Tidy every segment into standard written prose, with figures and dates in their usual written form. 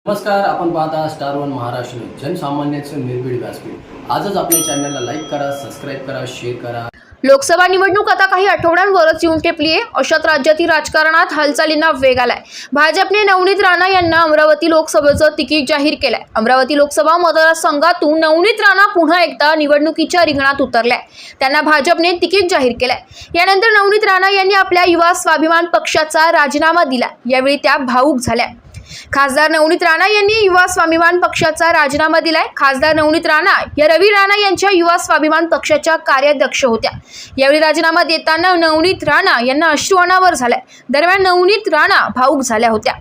नमस्कार, आपण पाहता स्टार वन महाराष्ट्र जनसामान्याचं निर्भीड व्यासपीठ। आजच आपल्या चॅनलला लाईक करा, सबस्क्राईब करा, शेअर करा। लोकसभा निवडणूक आता काही आठवड्यांवरच येऊन ठेपली आहे। अशात राज्यातील राजकारणात हालचालींना वेग आलाय। भाजपने नवनीत राणा यांना अमरावती लोकसभेचं तिकीट जाहीर केलंय। अमरावती लोकसभा मतदारसंघातून नवनीत राणा पुन्हा एकदा निवडणुकीच्या रिंगणात उतरलाय। त्यांना भाजपने तिकीट जाहीर केलंय। यानंतर नवनीत राणा यांनी आपल्या युवा स्वाभिमान पक्षाचा राजीनामा दिला। यावेळी त्या भावूक झाल्या। खासदार नवनीत राणा यांनी युवा स्वाभिमान पक्षाचा राजीनामा दिलाय। खासदार नवनीत राणा या रवी राणा यांच्या युवा स्वाभिमान पक्षाच्या कार्याध्यक्ष होत्या। यावेळी राजीनामा देताना नवनीत राणा यांना अश्रू अनावर झाले। दरम्यान नवनीत राणा भावूक झाल्या होत्या।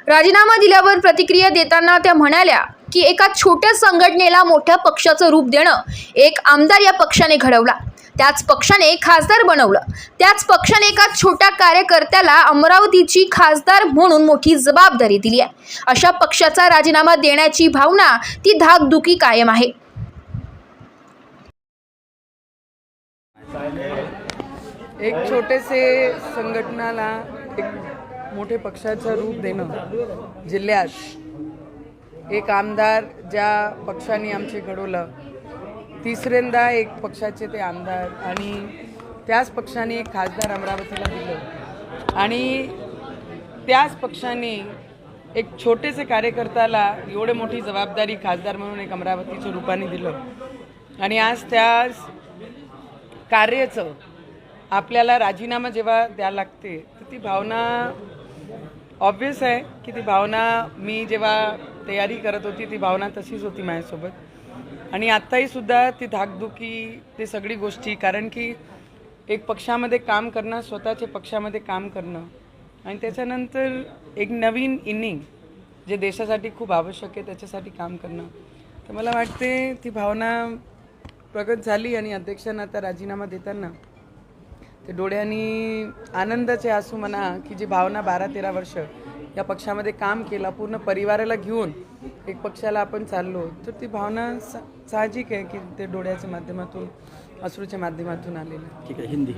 राजीनामा दिल्यावर प्रतिक्रिया देताना त्या म्हणाल्या की एका छोट्या संघटनेला मोठ्या पक्षाचं रूप देणं एक आमदार या पक्षाने घडवला, त्याच पक्षाने खासदार बनवलं, त्याच पक्षाने एका छोट्या कार्यकर्त्याला अमरावतीची खासदार म्हणून मोठी जबाबदारी दिली आहे। अशा पक्षाचा राजीनामा देण्याची भावना ती धाकधुकी कायम आहे। एक छोटेसे संघटनाला एक मोठे पक्षाचं रूप देणं, जिल्ह्यात एक आमदार ज्या पक्षाने आमचे घडवलं, तिसऱ्यांदा एक पक्षाचे ते आमदार आणि त्याच पक्षाने एक खासदार अमरावतीला दिलं आणि त्याच पक्षाने एक छोटेसे कार्यकर्त्याला एवढे मोठी जबाबदारी खासदार म्हणून एक अमरावतीच्या रूपाने दिलं आणि आज त्या कार्याचं आपल्याला राजीनामा जेव्हा द्यायला लागते तर ती भावना ऑब्वियस आहे की ती भावना मी जेव्हा तयारी करत होती ती भावना तशीच होती माझ्यासोबत आणि आत्ताही सुद्धा ती धाकधुकी ते सगळी गोष्टी, कारण की एक पक्षामध्ये काम करणं, स्वतःच्या पक्षामध्ये काम करणं आणि त्याच्यानंतर एक नवीन इनिंग जे देशासाठी खूप आवश्यक आहे त्याच्यासाठी काम करणं, तर मला वाटते ती भावना प्रगत झाली आणि अध्यक्षांना आता राजीनामा देताना ते डोळ्यांनी आनंदाचे आसू म्हणा की जी भावना 12-13 वर्ष या पक्षामध्ये काम केला, पूर्ण परिवाराला घेऊन एक पक्षाला आपण चाललो, तर ती भावना साहजिक आहे की ते डोळ्याच्या माध्यमातून, अश्रूच्या माध्यमातून आलेली। ठीक आहे, हिंदी